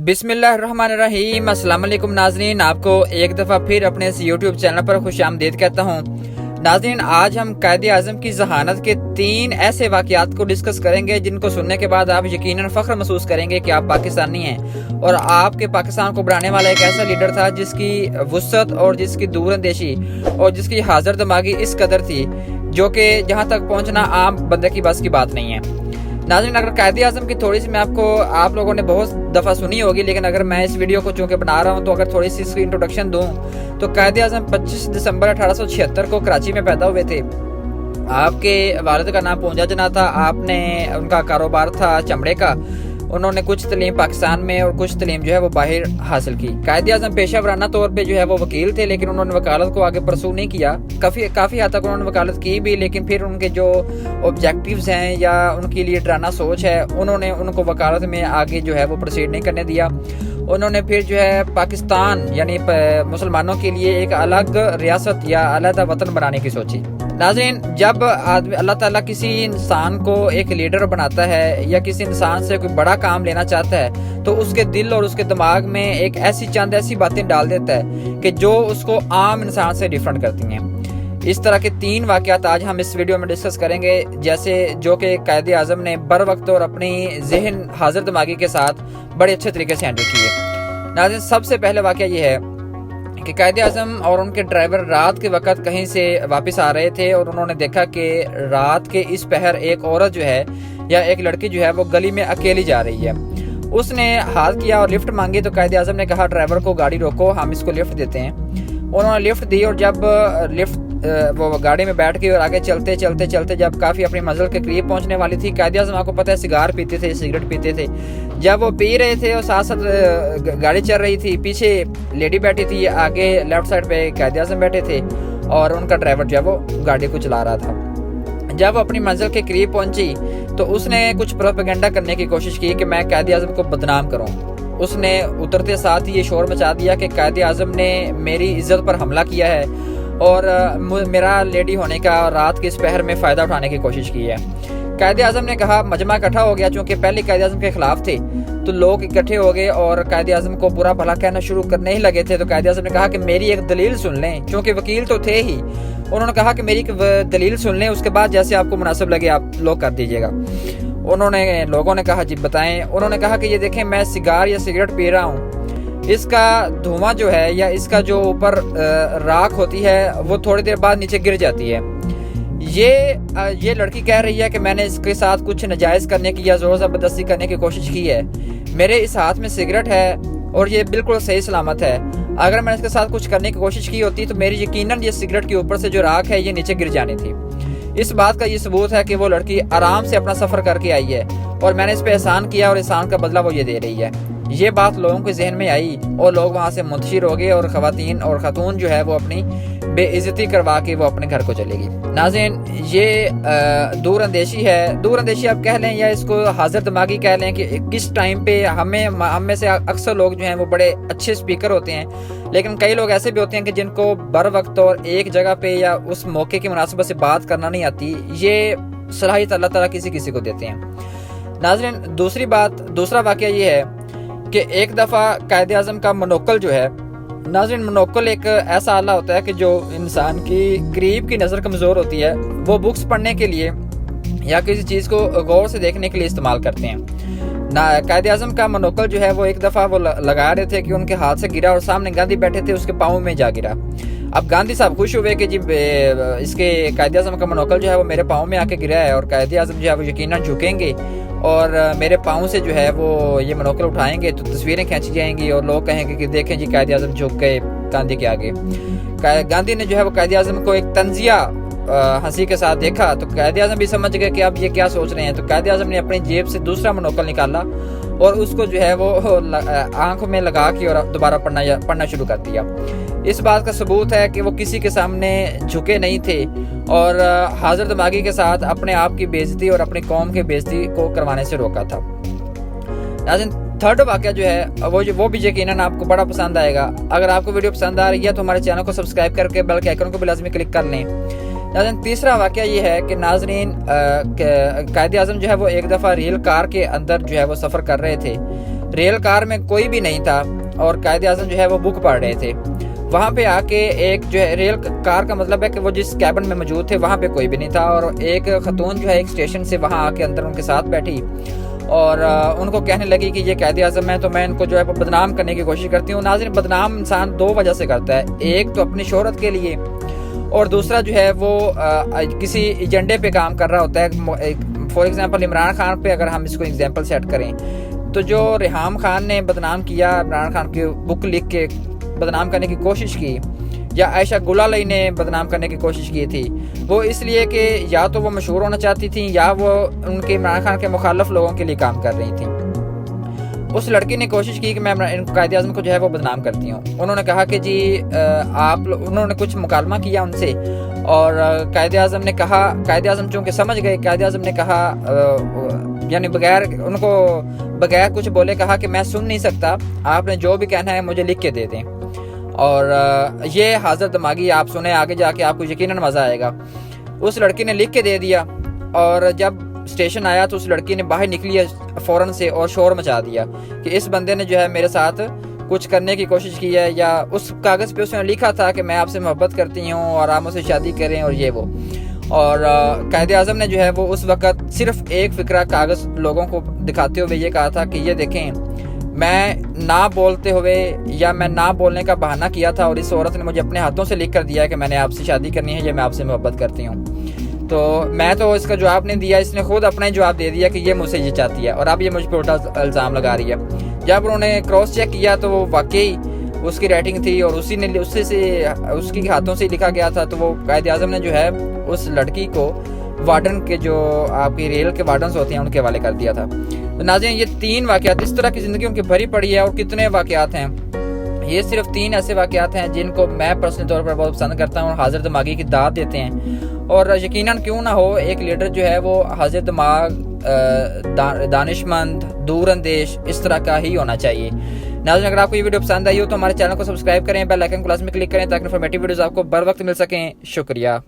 बिस्मिल्लाहिर्रहमानिर्रहीम। अस्सलाम वालेकुम नाज़रीन, आपको एक दफ़ा फिर अपने इस यूट्यूब चैनल पर खुशामदीद कहता हूँ। नाज़रीन, आज हम कायदे आज़म की ज़हानत के 3 ऐसे वाक़यात को डिस्कस करेंगे जिनको सुनने के बाद आप यकीनन फ़ख्र महसूस करेंगे कि आप पाकिस्तानी हैं और आपके पाकिस्तान को बढ़ाने वाला एक ऐसा लीडर था जिसकी वुसअत और जिसकी दूरअंदेशी और जिसकी हाज़िर दिमागी इस कदर थी जो कि जहाँ तक पहुँचना आम बंदे की बस की बात नहीं है। नाज़रीन, अगर कायदे आज़म की थोड़ी सी मैं आपको आप लोगों ने बहुत दफ़ा सुनी होगी, लेकिन अगर मैं इस वीडियो को चूँकि बना रहा हूँ तो अगर थोड़ी सी इसकी इंट्रोडक्शन दूँ तो कायदे आज़म 25 दिसंबर 1876 को कराची में पैदा हुए थे। आपके वालिद का नाम पूंजा जना था। आपने उनका कारोबार था चमड़े का। उन्होंने कुछ तलीम पाकिस्तान में और कुछ तलीम जो है वो बाहर हासिल की। कायदे आज़म पेशा वराना तौर पे जो है वो वकील थे, लेकिन उन्होंने वकालत को आगे परसू नहीं किया। काफ़ी हद तक उन्होंने वकालत की भी, लेकिन फिर उनके जो ऑब्जेक्टिव्स हैं या उनकी लीडराना सोच है उन्होंने उनको वकालत में आगे जो है वो प्रोसीड नहीं करने दिया। उन्होंने फिर जो है पाकिस्तान यानी मुसलमानों के लिए एक अलग रियासत या अलहदा वतन बनाने की सोची। नाज़रीन, जब अल्लाह ताला किसी इंसान को एक लीडर बनाता है या किसी इंसान से कोई बड़ा काम लेना चाहता है तो उसके दिल और उसके दिमाग में एक ऐसी बातें डाल देता है कि जो उसको आम इंसान से डिफरेंट करती हैं। इस तरह के 3 वाक़यात आज हम इस वीडियो में डिस्कस करेंगे, जैसे जो कि कायदे आज़म ने बर वक्त और अपनी जहन हाजिर दिमागी के साथ बड़े अच्छे तरीके से हैंडल किए। नाज़रीन, सबसे पहले वाक़या ये है कि कायदे आज़म और उनके ड्राइवर रात के वक्त कहीं से वापस आ रहे थे और उन्होंने देखा कि रात के इस पहर एक औरत जो है या एक लड़की जो है वो गली में अकेली जा रही है। उसने हाथ किया और लिफ्ट मांगी तो कायदे आज़म ने कहा ड्राइवर को गाड़ी रोको, हम इसको लिफ्ट देते हैं। उन्होंने लिफ्ट दी और जब लिफ्ट वो गाड़ी में बैठ गई और आगे चलते जब काफ़ी अपनी मंजिल के करीब पहुंचने वाली थी, कायदे आज़म आपको पता है सिगरेट पीते थे। जब वो पी रहे थे और साथ साथ गाड़ी चल रही थी, पीछे लेडी बैठी थी, आगे लेफ्ट साइड पे कायदे आज़म बैठे थे और उनका ड्राइवर जो है वो गाड़ी को चला रहा था। जब अपनी मंजिल के करीब पहुंची तो उसने कुछ प्रोपेगेंडा करने की कोशिश की कि मैं कायदे आज़म को बदनाम करूं। उसने उतरते साथ ही ये शोर मचा दिया कि कायदे आज़म ने मेरी इज्जत पर हमला किया है और मेरा लेडी होने का रात के इस पहर में फ़ायदा उठाने की कोशिश की है। कायदे आज़म ने कहा, मजमा इकट्ठा हो गया। चूँकि पहले कायदे आज़म के खिलाफ थे तो लोग इकट्ठे हो गए और कायदे आज़म को बुरा भला कहना शुरू करने ही लगे थे। तो कायदे आज़म ने कहा कि मेरी एक दलील सुन लें, क्योंकि वकील तो थे ही। उन्होंने कहा कि मेरी एक दलील सुन लें, उसके बाद जैसे आपको मुनासिब लगे आप लोग कर दीजिएगा। लोगों ने कहा जी बताएं। उन्होंने कहा कि ये देखें, मैं सिगार या सिगरेट पी रहा हूँ, इसका धुआं जो है या इसका जो ऊपर राख होती है वो थोड़ी देर बाद नीचे गिर जाती है। ये लड़की कह रही है कि मैंने इसके साथ कुछ नाजायज़ करने की या ज़ोर ज़बरदस्ती करने की कोशिश की है। मेरे इस हाथ में सिगरेट है और ये बिल्कुल सही सलामत है। अगर मैंने इसके साथ कुछ करने की कोशिश की होती तो मेरी यकीनन ये सिगरेट के ऊपर से जो राख है ये नीचे गिर जानी थी। इस बात का ये सबूत है कि वो लड़की आराम से अपना सफ़र करके आई है और मैंने इस पर एहसान किया और एहसान का बदला वो ये दे रही है। ये बात लोगों के जहन में आई और लोग वहाँ से मुंतशिर हो गए और ख़वातीन और ख़ातून जो है वो अपनी बेइज्जती करवा के वो अपने घर को चलेगी। नाज़रीन, ये दूरअंदेशी है। दूरअंदेशी आप कह लें या इसको हाजिर दिमागी कह लें कि किस टाइम पे हम में से अक्सर लोग जो हैं वो बड़े अच्छे स्पीकर होते हैं, लेकिन कई लोग ऐसे भी होते हैं कि जिनको बर वक्त और एक जगह पे या उस मौके की मुनासिबत से बात करना नहीं आती। ये सलाहियत अल्लाह ताला किसी को देते हैं। नाज़रीन, दूसरा वाक़या ये है कि एक दफ़ा कायदे आज़म का मनोकल जो है, नाज़रीन मनोकल एक ऐसा आला होता है कि जो इंसान की करीब की नज़र कमज़ोर होती है वो बुक्स पढ़ने के लिए या किसी चीज़ को गौर से देखने के लिए इस्तेमाल करते हैं। कायदे आज़म का मनोकल जो है वो एक दफ़ा वो लगा रहे थे कि उनके हाथ से गिरा और सामने गांधी बैठे थे, उसके पाँव में जा गिरा। अब गांधी साहब खुश हुए कि जी इसके कायदे आज़म का मनोकल जो है वो मेरे पाँव में आके गिरा है और कायदे आज़म जो है वो यकीनन झुकेंगे और मेरे पाँव से जो है वो ये मनोकल उठाएंगे तो तस्वीरें खींची जाएंगी और लोग कहेंगे कि देखें जी कायदे आज़म झुक गए गांधी के आगे। गांधी ने जो है वो कायदे आज़म को एक तंजिया हंसी के साथ देखा तो कायदे आज़म भी समझ गए कि अब ये क्या सोच रहे हैं। तो कायदे आज़म ने अपनी जेब से दूसरा मनोकल निकाला और उसको जो है वो आंखों में लगा के और दोबारा पढ़ना शुरू कर दिया। इस बात का सबूत है कि वो किसी के सामने झुके नहीं थे और हाजिर दिमागी के साथ अपने आप की बेइज्जती और अपनी कौम की बेइज्जती को करवाने से रोका था। नाज़रीन, थर्ड वाक़या जो है वो भी यकीनन आपको बड़ा पसंद आएगा। अगर आपको वीडियो पसंद आ रही है तो हमारे चैनल को सब्सक्राइब करके बेल के आइकन को भी लाजमी क्लिक कर लें। नाज़रीन, तीसरा वाक़या ये है कि नाज़रीन कायदे आज़म जो है वो एक दफ़ा रेल कार के अंदर जो है वो सफ़र कर रहे थे रेल कार में कोई भी नहीं था और कायदे आज़म जो है वो बुक पढ़ रहे थे। वहाँ पे आके एक जो है रेल कार का मतलब है कि वो जिस कैबिन में मौजूद थे वहाँ पे कोई भी नहीं था, और एक खतून जो है एक स्टेशन से वहाँ आके अंदर उनके साथ बैठी और उनको कहने लगी कि ये कायदे आज़म है, तो मैं इनको जो है बदनाम करने की कोशिश करती हूँ। नाज़रीन, बदनाम इंसान दो वजह से करता है, एक तो अपनी शोहरत के लिए और दूसरा जो है वो किसी एजेंडे पे काम कर रहा होता है। फॉर एग्जांपल इमरान खान पे अगर हम इसको एग्जांपल सेट करें, तो जो रेहाम खान ने बदनाम किया, इमरान खान की बुक लिख के बदनाम करने की कोशिश की, या आयशा गुलाली ने बदनाम करने की कोशिश की थी, वो इसलिए कि या तो वो मशहूर होना चाहती थी या वो उनके इमरान खान के मुखालफ लोगों के लिए काम कर रही थी। उस लड़की ने कोशिश की कि मैं कायदे आज़म को जो है वो बदनाम करती हूँ। उन्होंने कहा कि जी उन्होंने कुछ मुकालमा किया उनसे और कायदे आज़म ने कहा, कायदे आज़म चूँकि समझ गए, कायदे आज़म ने कहा यानी बगैर कुछ बोले कहा कि मैं सुन नहीं सकता, आपने जो भी कहना है मुझे लिख के दे दें। और ये हाजिर दिमागी, आप सुने आगे जाके आपको यकीनन मज़ा आएगा। उस लड़की ने लिख के दे दिया और जब स्टेशन आया तो उस लड़की ने बाहर निकली फ़ौरन से और शोर मचा दिया कि इस बंदे ने जो है मेरे साथ कुछ करने की कोशिश की है, या उस कागज़ पे उसने लिखा था कि मैं आपसे मोहब्बत करती हूँ और आप मुझसे शादी करें और ये वो। और कायदे आज़म ने जो है वो उस वक़्त सिर्फ एक फ़िक्रा कागज़ लोगों को दिखाते हुए ये कहा था कि ये देखें, मैं ना बोलते हुए या मैं ना बोलने का बहाना किया था और इस औरत ने मुझे अपने हाथों से लिख कर दिया कि मैंने आपसे शादी करनी है या मैं आपसे मोहब्बत करती हूँ। तो मैं तो इसका जवाब नहीं दिया, इसने खुद अपना ही जवाब दे दिया कि ये मुझसे ये चाहती है और अब ये मुझ पर उल्टा इल्ज़ाम लगा रही है। जब उन्होंने क्रॉस चेक किया तो वो वाकई उसकी राइटिंग थी और उसके हाथों से लिखा गया था। तो वो कायदे आज़म ने जो है उस लड़की को वार्डन के, जो आपकी रेल के वार्डन्स होते हैं, उनके हवाले कर दिया था। तो नाज़रीन, ये 3 वाक़यात, इस तरह की ज़िंदगी उनकी भरी पड़ी है और कितने वाक़यात हैं। ये सिर्फ 3 ऐसे वाक़यात हैं जिनको मैं पर्सनल तौर पर बहुत पसंद करता हूँ और हाजिर दिमागी की दाद देते हैं। और यकीनन क्यों ना हो, एक लीडर जो है वो हाजिर दिमाग, दानिशमंद, दूरअंदेश इस तरह का ही होना चाहिए। नाज़रीन, अगर आपको ये वीडियो पसंद आई हो तो हमारे चैनल को सब्सक्राइब करें, बेल आइकन को लाज़मी क्लिक करें ताकि इन्फॉर्मेटिव वीडियोस आपको बर वक्त मिल सकें। शुक्रिया।